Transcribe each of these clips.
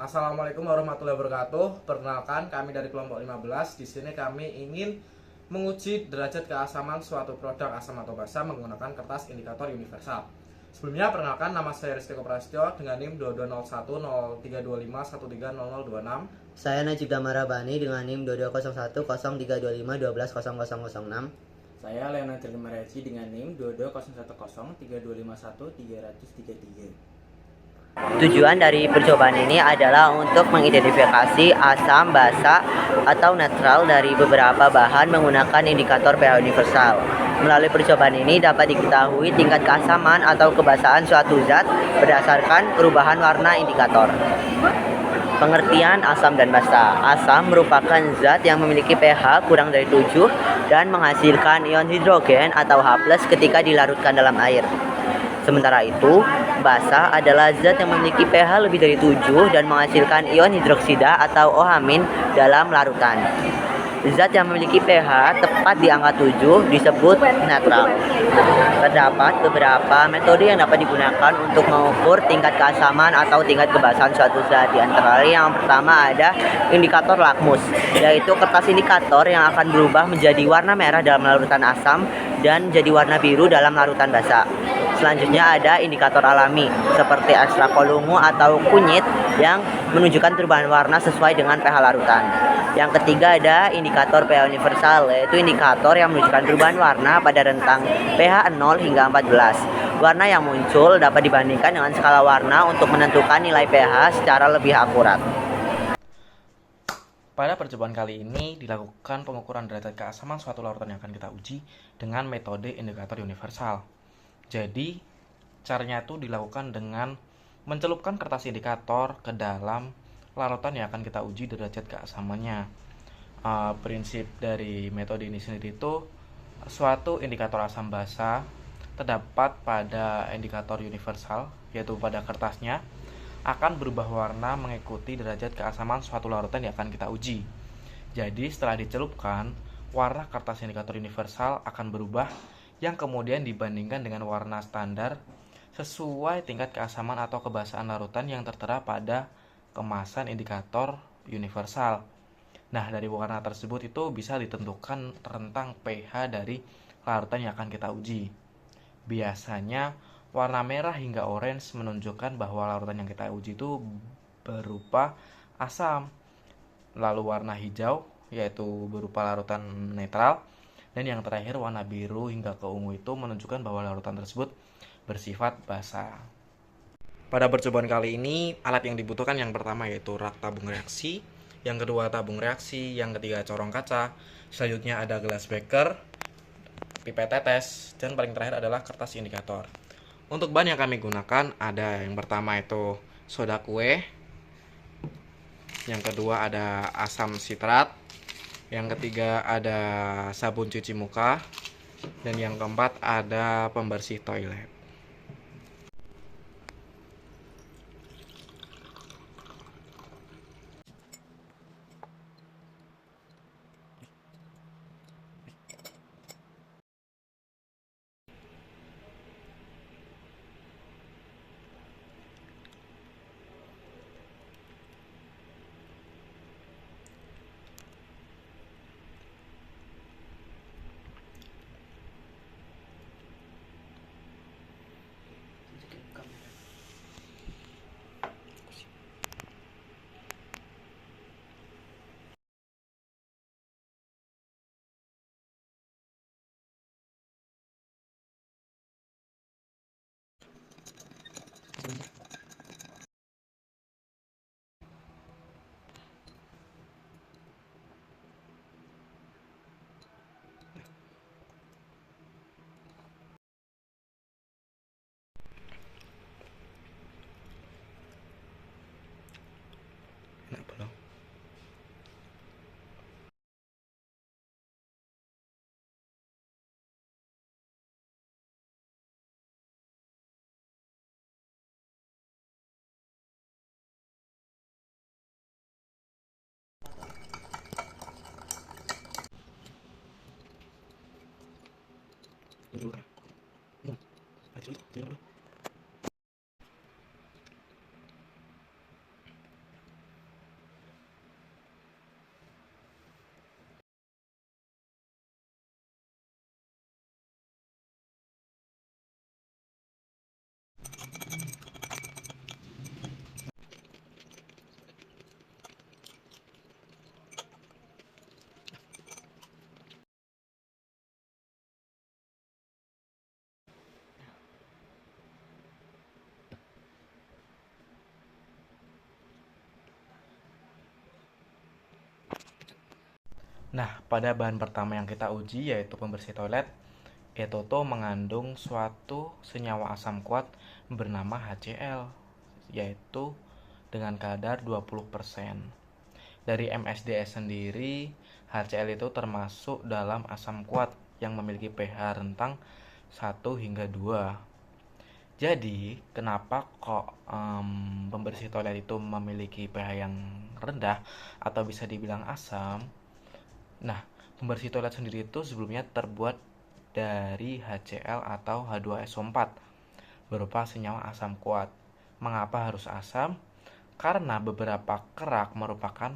Assalamualaikum warahmatullahi wabarakatuh. Perkenalkan, kami dari kelompok 15. Di sini kami ingin menguji derajat keasaman suatu produk asam atau basa menggunakan kertas indikator universal. Sebelumnya, perkenalkan, nama saya Rizky Koprastyo dengan NIM 22010325130026. Saya Najib Damarabani dengan NIM 22010325120006. Saya Leonard Mareci dengan NIM 220103251333. Tujuan dari percobaan ini adalah untuk mengidentifikasi asam, basa, atau netral dari beberapa bahan menggunakan indikator pH universal. Melalui percobaan ini dapat diketahui tingkat keasaman atau kebasaan suatu zat berdasarkan perubahan warna indikator. Pengertian asam dan basa. Asam merupakan zat yang memiliki pH kurang dari 7 dan menghasilkan ion hidrogen atau H+ ketika dilarutkan dalam air. Sementara itu, basa adalah zat yang memiliki pH lebih dari 7 dan menghasilkan ion hidroksida atau OH- dalam larutan. Zat yang memiliki pH tepat di angka 7 disebut netral. Terdapat beberapa metode yang dapat digunakan untuk mengukur tingkat keasaman atau tingkat kebasahan suatu zat. Di antara yang pertama ada indikator lakmus, yaitu kertas indikator yang akan berubah menjadi warna merah dalam larutan asam dan jadi warna biru dalam larutan basa. Selanjutnya ada indikator alami seperti ekstrak kolungu atau kunyit yang menunjukkan perubahan warna sesuai dengan pH larutan. Yang ketiga ada indikator pH universal, yaitu indikator yang menunjukkan perubahan warna pada rentang pH 0 hingga 14. Warna yang muncul dapat dibandingkan dengan skala warna untuk menentukan nilai pH secara lebih akurat. Pada percobaan kali ini dilakukan pengukuran derajat keasaman suatu larutan yang akan kita uji dengan metode indikator universal. Jadi, caranya itu dilakukan dengan mencelupkan kertas indikator ke dalam larutan yang akan kita uji derajat keasamannya. Prinsip dari metode ini sendiri itu suatu indikator asam basa terdapat pada indikator universal, yaitu pada kertasnya, akan berubah warna mengikuti derajat keasaman suatu larutan yang akan kita uji. Jadi setelah dicelupkan, warna kertas indikator universal akan berubah yang kemudian dibandingkan dengan warna standar sesuai tingkat keasaman atau kebasahan larutan yang tertera pada kemasan indikator universal. Nah, dari warna tersebut itu bisa ditentukan rentang pH dari larutan yang akan kita uji. Biasanya warna merah hingga orange menunjukkan bahwa larutan yang kita uji itu berupa asam. Lalu warna hijau yaitu berupa larutan netral. Dan yang terakhir warna biru hingga ke ungu itu menunjukkan bahwa larutan tersebut bersifat basa. Pada percobaan kali ini, alat yang dibutuhkan yang pertama yaitu rak tabung reaksi, yang kedua tabung reaksi, yang ketiga corong kaca, selanjutnya ada gelas beker, pipet tetes, dan paling terakhir adalah kertas indikator. Untuk bahan yang kami gunakan ada yang pertama itu soda kue, yang kedua ada asam sitrat, yang ketiga ada sabun cuci muka, dan yang keempat ada pembersih toilet. Enak belum? Nah, pada bahan pertama yang kita uji yaitu pembersih toilet, itu tuh mengandung suatu senyawa asam kuat bernama HCl, yaitu dengan kadar 20%. Dari MSDS sendiri, HCl itu termasuk dalam asam kuat yang memiliki pH rentang 1 hingga 2. Jadi, kenapa kok pembersih toilet itu memiliki pH yang rendah atau bisa dibilang asam? Nah, pembersih toilet sendiri itu sebelumnya terbuat dari HCl atau H2SO4 berupa senyawa asam kuat. Mengapa harus asam? Karena beberapa kerak merupakan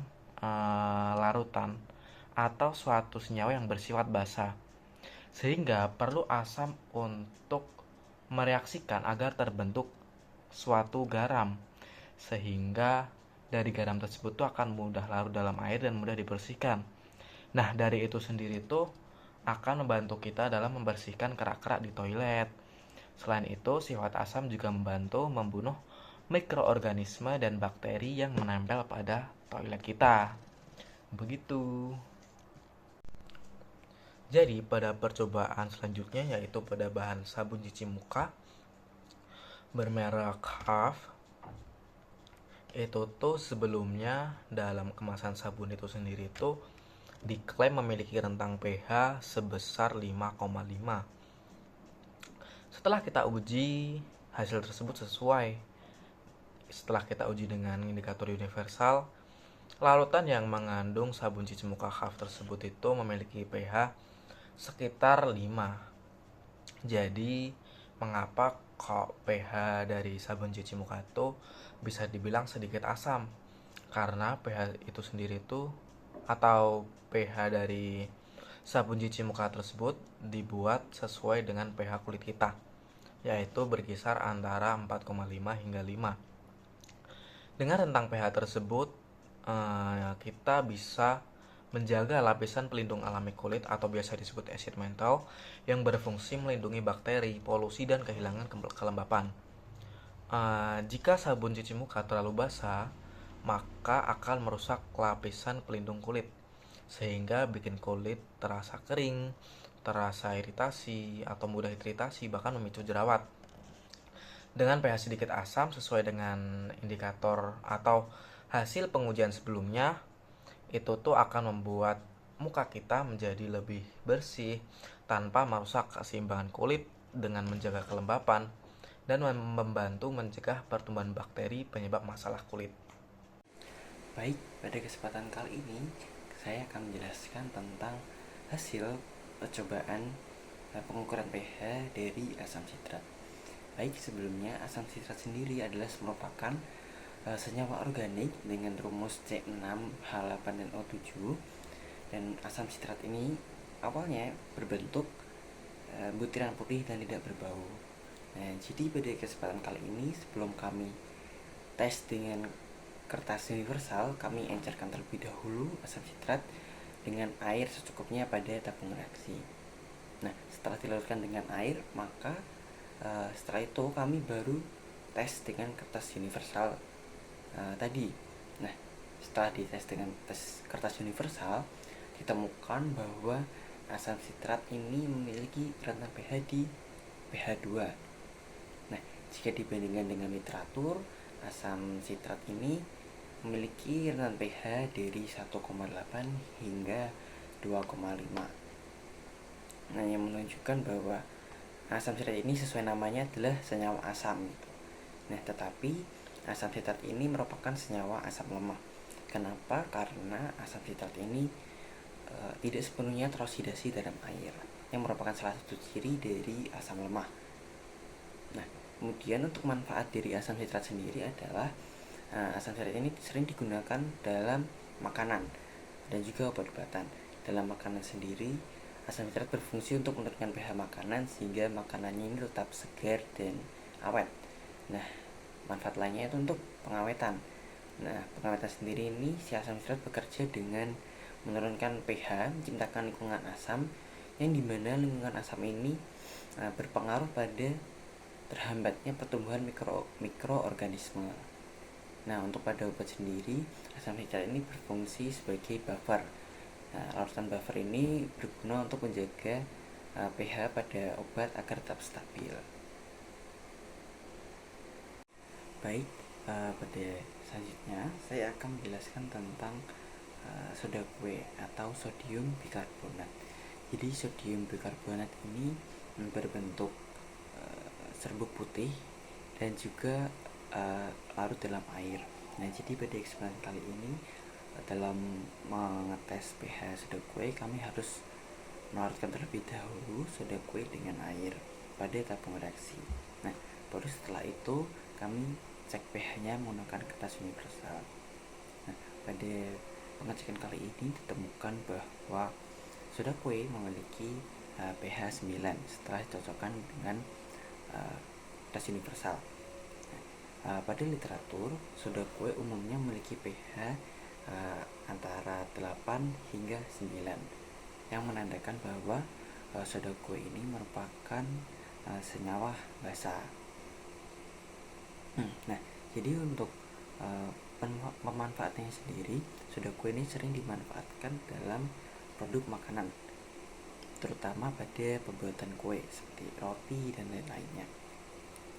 larutan atau suatu senyawa yang bersifat basa, sehingga perlu asam untuk mereaksikan agar terbentuk suatu garam, sehingga dari garam tersebut tuh akan mudah larut dalam air dan mudah dibersihkan. Nah, dari itu sendiri tuh akan membantu kita dalam membersihkan kerak-kerak di toilet. Selain itu, sifat asam juga membantu membunuh mikroorganisme dan bakteri yang menempel pada toilet kita. Begitu. Jadi, pada percobaan selanjutnya yaitu pada bahan sabun cuci muka bermerek Half, itu tuh sebelumnya dalam kemasan sabun itu sendiri tuh diklaim memiliki rentang pH sebesar 5,5. Setelah kita uji, hasil tersebut sesuai. Setelah kita uji dengan indikator universal, larutan yang mengandung sabun cuci muka Half tersebut itu memiliki pH sekitar 5. Jadi, mengapa kok pH dari sabun cuci muka itu bisa dibilang sedikit asam? Karena pH itu sendiri itu atau pH dari sabun cuci muka tersebut dibuat sesuai dengan pH kulit kita, yaitu berkisar antara 4,5 hingga 5. Dengan rentang pH tersebut, kita bisa menjaga lapisan pelindung alami kulit atau biasa disebut acid mantle yang berfungsi melindungi bakteri, polusi, dan kehilangan kelembapan. Jika sabun cuci muka terlalu basah, maka akan merusak lapisan pelindung kulit, sehingga bikin kulit terasa kering, terasa iritasi, atau mudah iritasi, bahkan memicu jerawat. Dengan pH sedikit asam sesuai dengan indikator atau hasil pengujian sebelumnya, itu tuh akan membuat muka kita menjadi lebih bersih tanpa merusak keseimbangan kulit dengan menjaga kelembapan dan membantu mencegah pertumbuhan bakteri penyebab masalah kulit. Baik, pada kesempatan kali ini saya akan menjelaskan tentang hasil percobaan pengukuran pH dari asam sitrat. Baik, sebelumnya asam sitrat sendiri adalah merupakan senyawa organik dengan rumus C6H8 dan O7, dan asam sitrat ini awalnya berbentuk butiran putih dan tidak berbau. Nah, jadi pada kesempatan kali ini sebelum kami tes dengan kertas universal, kami encerkan terlebih dahulu asam sitrat dengan air secukupnya pada tabung reaksi. Nah, setelah dilarutkan dengan air, maka setelah itu kami baru tes dengan kertas universal tadi. Nah, setelah dites dengan tes kertas universal, ditemukan bahwa asam sitrat ini memiliki rentang pH di pH 2. Nah, jika dibandingkan dengan literatur, asam sitrat ini memiliki rentang pH dari 1,8 hingga 2,5. Nah, yang menunjukkan bahwa asam sitrat ini sesuai namanya adalah senyawa asam gitu. Nah, tetapi asam sitrat ini merupakan senyawa asam lemah. Kenapa? Karena asam sitrat ini tidak sepenuhnya teroksidasi dalam air, yang merupakan salah satu ciri dari asam lemah. Nah, kemudian untuk manfaat dari asam sitrat sendiri adalah asam sitrat ini sering digunakan dalam makanan dan juga obat-obatan. Dalam makanan sendiri, asam sitrat berfungsi untuk menurunkan pH makanan sehingga makanannya ini tetap segar dan awet. Nah, manfaat lainnya itu untuk pengawetan. Nah, pengawetan sendiri ini si asam sitrat bekerja dengan menurunkan pH, menciptakan lingkungan asam, yang dimana lingkungan asam ini berpengaruh pada terhambatnya pertumbuhan mikroorganisme. Nah, untuk pada obat sendiri, asam sitrat ini berfungsi sebagai buffer Nah, larutan buffer ini berguna untuk menjaga pH pada obat agar tetap stabil. Baik, pada selanjutnya saya akan menjelaskan tentang soda kue atau sodium bikarbonat. Jadi sodium bikarbonat ini berbentuk serbuk putih dan juga larut dalam air. Nah, jadi pada eksperimen kali ini dalam mengetes pH soda kue, kami harus melarutkan terlebih dahulu soda kue dengan air pada tabung reaksi. Nah, baru setelah itu kami cek pH-nya menggunakan kertas universal. Nah, pada pengecekan kali ini ditemukan bahwa soda kue memiliki pH 9 setelah dicocokkan dengan kertas universal. Pada literatur, soda kue umumnya memiliki pH antara 8 hingga 9 yang menandakan bahwa soda kue ini merupakan senyawa basa. Nah, jadi untuk pemanfaatannya sendiri, soda kue ini sering dimanfaatkan dalam produk makanan, terutama pada pembuatan kue seperti roti dan lain-lainnya.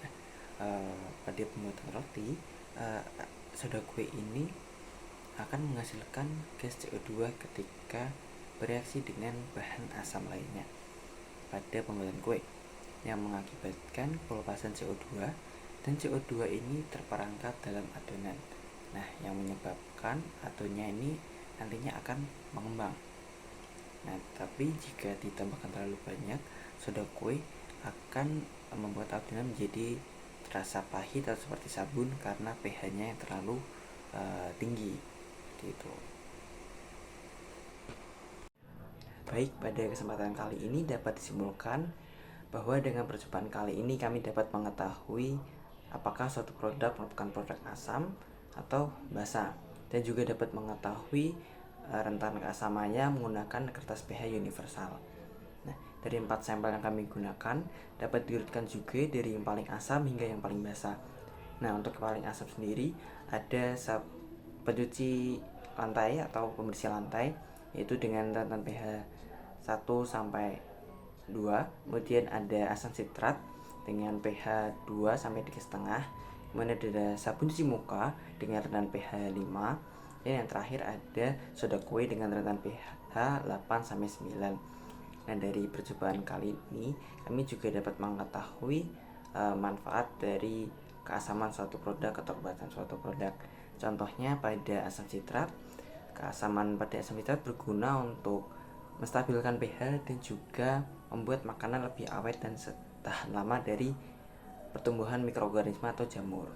Nah, pada pembuatan roti, soda kue ini akan menghasilkan gas CO2 ketika bereaksi dengan bahan asam lainnya pada pembuatan kue, yang mengakibatkan pelepasan CO2, dan CO2 ini terperangkap dalam adonan. Nah, yang menyebabkan adonannya ini nantinya akan mengembang. Nah, tapi jika ditambahkan terlalu banyak, soda kue akan membuat adonan menjadi terasa pahit atau seperti sabun karena pH-nya yang terlalu tinggi. Gitu. Baik, pada kesempatan kali ini dapat disimpulkan bahwa dengan percobaan kali ini kami dapat mengetahui apakah suatu produk merupakan produk asam atau basa, dan juga dapat mengetahui rentan keasamannya menggunakan kertas pH universal. Nah, dari 4 sampel yang kami gunakan dapat diurutkan juga dari yang paling asam hingga yang paling basa. Nah, untuk yang paling asam sendiri ada pencuci lantai atau pembersih lantai, yaitu dengan rentan pH 1 sampai 2. Kemudian ada asam sitrat dengan pH 2 sampai 3,5. Kemudian ada sabun cuci muka dengan rentan pH 5. Dan yang terakhir ada soda kue dengan rentan pH 8 sampai 9. Nah, dari percobaan kali ini kami juga dapat mengetahui manfaat dari keasaman suatu produk atau kebatan suatu produk. Contohnya pada asam sitrat, keasaman pada asam sitrat berguna untuk menstabilkan pH dan juga membuat makanan lebih awet dan tahan lama dari pertumbuhan mikroorganisme atau jamur.